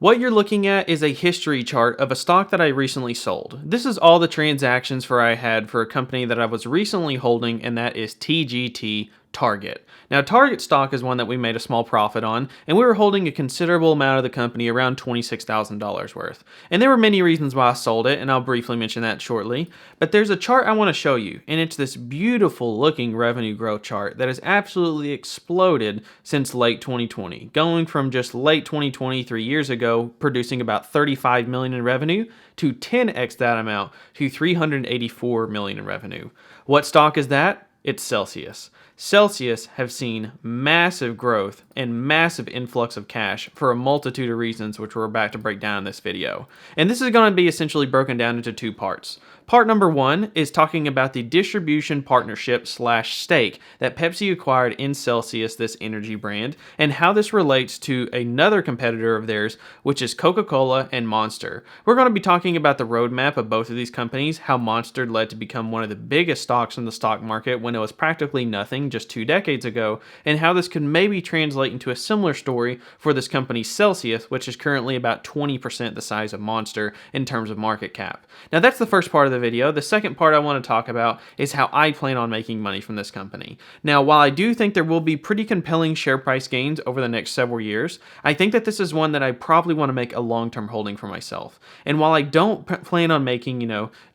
What you're looking at is a history chart of a stock that I recently sold. This is all the transactions for I had for a company that I was recently holding, and that is TGT Target. Now, Target stock is one that we made a small profit on, and we were holding a considerable amount of the company, around $26,000 worth. And there were many reasons why I sold it, and I'll briefly mention that shortly. But there's a chart I want to show you, and it's this beautiful looking revenue growth chart that has absolutely exploded since late 2020, going from just late 2020, 3 years ago, producing about 35 million in revenue to 10x that amount to 384 million in revenue. What stock is that? It's Celsius. Celsius have seen massive growth and massive influx of cash for a multitude of reasons, which we're about to break down in this video. And this is going to be essentially broken down into two parts. Part number one is talking about the distribution partnership / stake that Pepsi acquired in Celsius, this energy brand, and how this relates to another competitor of theirs, which is Coca-Cola and Monster. We're going to be talking about the roadmap of both of these companies, how Monster led to become one of the biggest stocks in the stock market when it was practically nothing just 2 decades ago, and how this could maybe translate into a similar story for this company Celsius, which is currently about 20% the size of Monster in terms of market cap. Now that's the first part of the video. The second part I want to talk about is how I plan on making money from this company. Now, while I do think there will be pretty compelling share price gains over the next several years, I think that this is one that I probably want to make a long-term holding for myself. And while I don't plan on making,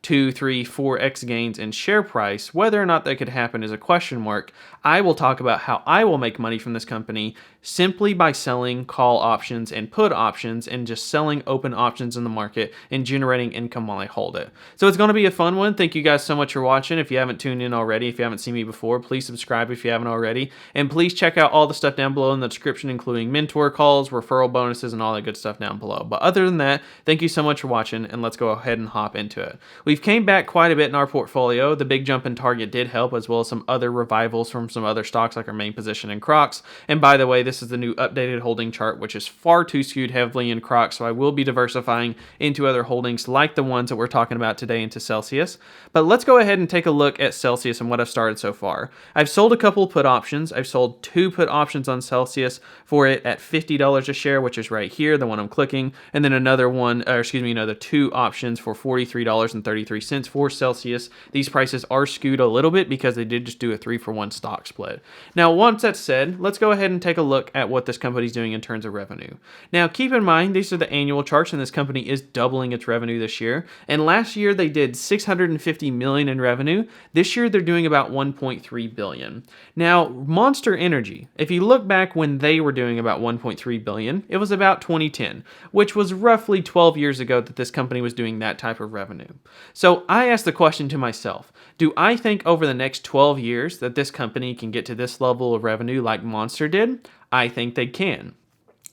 2, 3, 4x gains in share price, whether or not that could happen is a question mark. I will talk about how I will make money from this company simply by selling call options and put options and just selling open options in the market and generating income while I hold it. So it's going to be a fun one. Thank you guys so much for watching. If you haven't tuned in already, if you haven't seen me before, please subscribe if you haven't already. And please check out all the stuff down below in the description, including mentor calls, referral bonuses, and all that good stuff down below. But other than that, thank you so much for watching, and let's go ahead and hop into it. We've came back quite a bit in our portfolio. The big jump in Target did help, as well as some other revivals from some other stocks like our main position in Crocs. And by the way, this is the new updated holding chart, which is far too skewed heavily in Crocs, so I will be diversifying into other holdings like the ones that we're talking about today into Celsius. But let's go ahead and take a look at Celsius and what I've started so far. I've sold a couple put options. I've sold 2 put options on Celsius for it at $50 a share, which is right here, the one I'm clicking, and then another 2 options for $43.33 for Celsius. These prices are skewed a little bit because they did just do a 3-for-1 stock split. Now, once that's said, let's go ahead and take a look at what this company's doing in terms of revenue. Now, keep in mind, these are the annual charts, and this company is doubling its revenue this year. And last year, they did 650 million in revenue. This year, they're doing about 1.3 billion. Now, Monster Energy, if you look back when they were doing about 1.3 billion, it was about 2010, which was roughly 12 years ago that this company was doing that type of revenue. So I asked the question to myself, do I think over the next 12 years that this company can get to this level of revenue like Monster did? I think they can.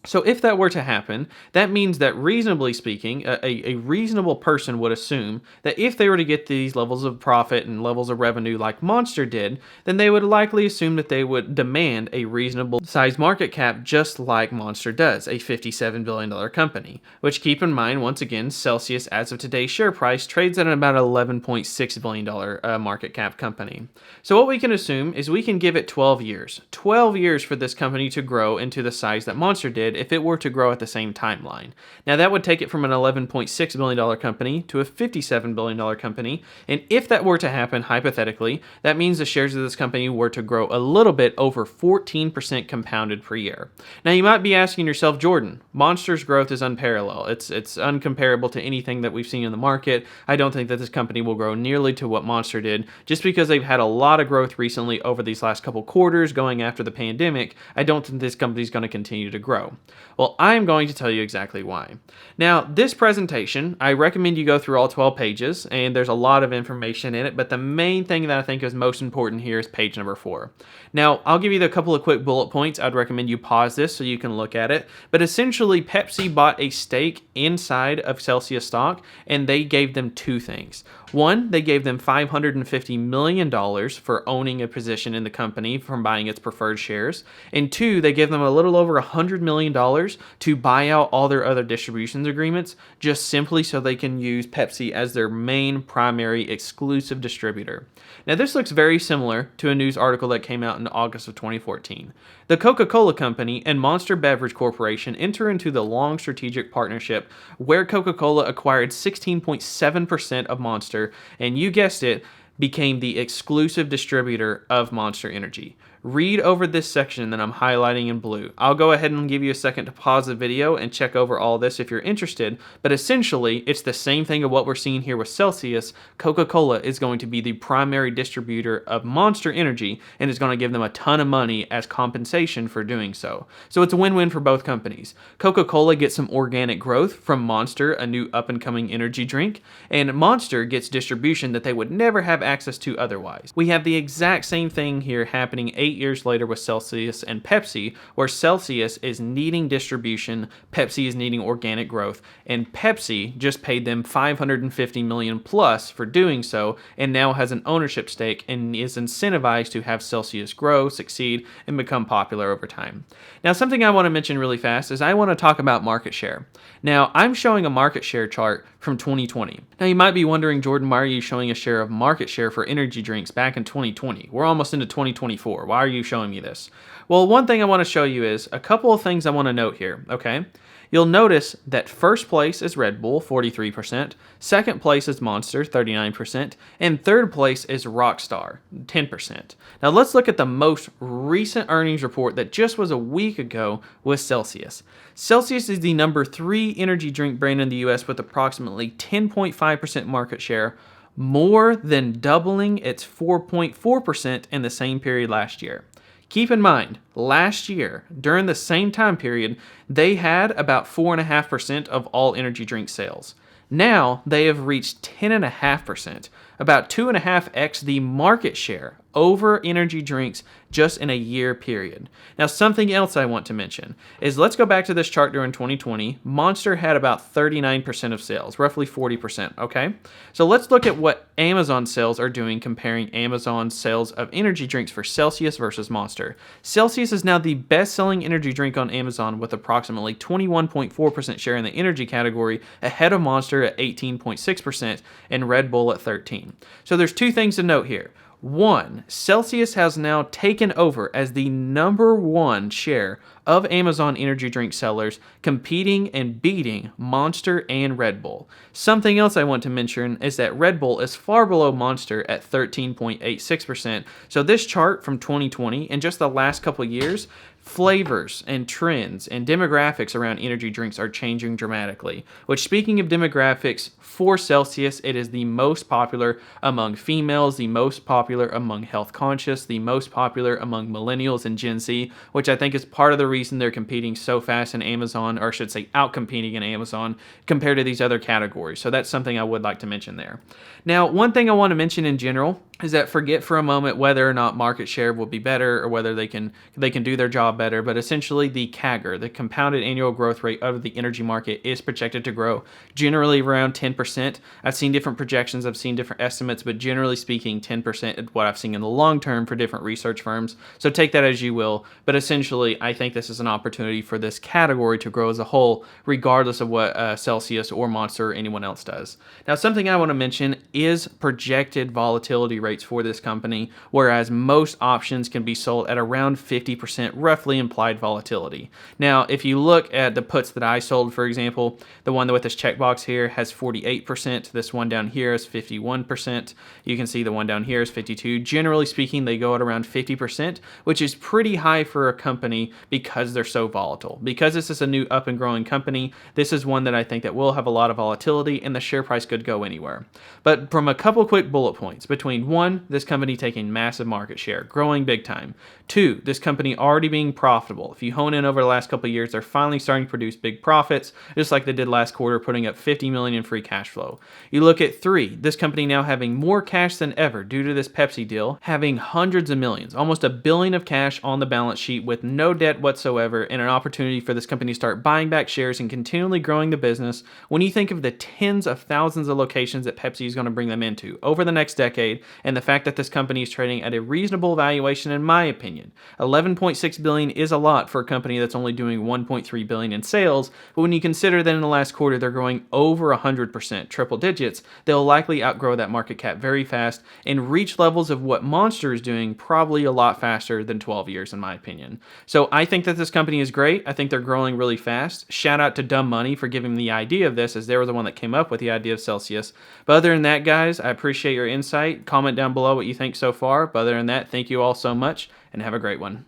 So if that were to happen, that means that reasonably speaking, a reasonable person would assume that if they were to get these levels of profit and levels of revenue like Monster did, then they would likely assume that they would demand a reasonable size market cap just like Monster does, a $57 billion company. Which, keep in mind, once again, Celsius, as of today's share price, trades at about $11.6 billion market cap company. So what we can assume is we can give it 12 years. 12 years for this company to grow into the size that Monster did if it were to grow at the same timeline. Now that would take it from an $11.6 billion company to a $57 billion company, and if that were to happen, hypothetically, that means the shares of this company were to grow a little bit over 14% compounded per year. Now you might be asking yourself, Jordan, Monster's growth is unparalleled. It's uncomparable to anything that we've seen in the market. I don't think that this company will grow nearly to what Monster did, just because they've had a lot of growth recently over these last couple quarters going after the pandemic. I don't think this company is going to continue to grow. Well, I'm going to tell you exactly why. Now, this presentation, I recommend you go through all 12 pages, and there's a lot of information in it, but the main thing that I think is most important here is page number 4. Now, I'll give you a couple of quick bullet points. I'd recommend you pause this so you can look at it, but essentially, Pepsi bought a stake inside of Celsius stock, and they gave them 2 things. One, they gave them $550 million for owning a position in the company from buying its preferred shares. And 2, they gave them a little over $100 million to buy out all their other distributions agreements, just simply so they can use Pepsi as their main primary exclusive distributor. Now, this looks very similar to a news article that came out in August of 2014. The Coca-Cola Company and Monster Beverage Corporation enter into the long strategic partnership where Coca-Cola acquired 16.7% of Monster, and you guessed it, became the exclusive distributor of Monster Energy. Read over this section that I'm highlighting in blue. I'll go ahead and give you a second to pause the video and check over all this if you're interested, but essentially it's the same thing of what we're seeing here with Celsius. Coca-Cola is going to be the primary distributor of Monster Energy and is going to give them a ton of money as compensation for doing so. So it's a win-win for both companies. Coca-Cola gets some organic growth from Monster, a new up-and-coming energy drink, and Monster gets distribution that they would never have access to otherwise. We have the exact same thing here happening 8 years later with Celsius and Pepsi, where Celsius is needing distribution, Pepsi is needing organic growth, and Pepsi just paid them $550 million plus for doing so, and now has an ownership stake and is incentivized to have Celsius grow, succeed, and become popular over time. Now, something I want to mention really fast is I want to talk about market share. Now, I'm showing a market share chart from 2020. Now, you might be wondering, Jordan, why are you showing a share of market share for energy drinks back in 2020? We're almost into 2024. Why are you showing me this? Well, one thing I want to show you is a couple of things I want to note here, okay? You'll notice that first place is Red Bull, 43%, second place is Monster, 39%, and third place is Rockstar, 10%. Now let's look at the most recent earnings report that just was a week ago with Celsius. Celsius is the number 3 energy drink brand in the US with approximately 10.5% market share, more than doubling its 4.4% in the same period last year. Keep in mind, last year, during the same time period, they had about 4.5% of all energy drink sales. Now, they have reached 10.5%, about 2.5x the market share over energy drinks just in a year period. Now, something else I want to mention is let's go back to this chart during 2020. Monster had about 39% of sales, roughly 40%, okay? So let's look at what Amazon sales are doing comparing Amazon's sales of energy drinks for Celsius versus Monster. Celsius is now the best-selling energy drink on Amazon with approximately 21.4% share in the energy category, ahead of Monster at 18.6% and Red Bull at 13%. So there's two things to note here. One, Celsius has now taken over as the number 1 share of Amazon energy drink sellers, competing and beating Monster and Red Bull. Something else I want to mention is that Red Bull is far below Monster at 13.86%. So this chart from 2020 and just the last couple years, flavors and trends and demographics around energy drinks are changing dramatically. Which, speaking of demographics, for Celsius, it is the most popular among females, the most popular among health conscious, the most popular among millennials and Gen Z, which I think is part of the reason they're competing so fast in Amazon, or I should say out-competing in Amazon compared to these other categories. So that's something I would like to mention there. Now, one thing I want to mention in general is that forget for a moment whether or not market share will be better or whether they can do their job better, but essentially the CAGR, the compounded annual growth rate of the energy market, is projected to grow generally around 10%. I've seen different projections, I've seen different estimates, but generally speaking, 10% is what I've seen in the long term for different research firms. So take that as you will, but essentially I think this is an opportunity for this category to grow as a whole, regardless of what Celsius or Monster or anyone else does. Now, something I want to mention is projected volatility rates for this company, whereas most options can be sold at around 50% roughly implied volatility. Now, if you look at the puts that I sold, for example, the one with this checkbox here has 48%, this one down here is 51%, you can see the one down here is 52%. Generally speaking, they go at around 50%, which is pretty high for a company because they're so volatile. Because this is a new up and growing company, this is one that I think that will have a lot of volatility and the share price could go anywhere. But from a couple quick bullet points, between 1, this company taking massive market share, growing big time. 2, this company already being profitable. If you hone in over the last couple of years, they're finally starting to produce big profits, just like they did last quarter, putting up $50 million in free cash flow. You look at 3, this company now having more cash than ever due to this Pepsi deal, having hundreds of millions, almost $1 billion of cash on the balance sheet with no debt whatsoever, and an opportunity for this company to start buying back shares and continually growing the business. When you think of the tens of thousands of locations that Pepsi is going to bring them into over the next decade, and the fact that this company is trading at a reasonable valuation in my opinion. 11.6 billion is a lot for a company that's only doing 1.3 billion in sales, but when you consider that in the last quarter they're growing over 100%, triple digits, they'll likely outgrow that market cap very fast and reach levels of what Monster is doing probably a lot faster than 12 years in my opinion. So I think that this company is great. I think they're growing really fast. Shout out to Dumb Money for giving me the idea of this, as they were the one that came up with the idea of Celsius. But other than that, guys, I appreciate your insight. Comment down below what you think so far. But other than that, thank you all so much and have a great one.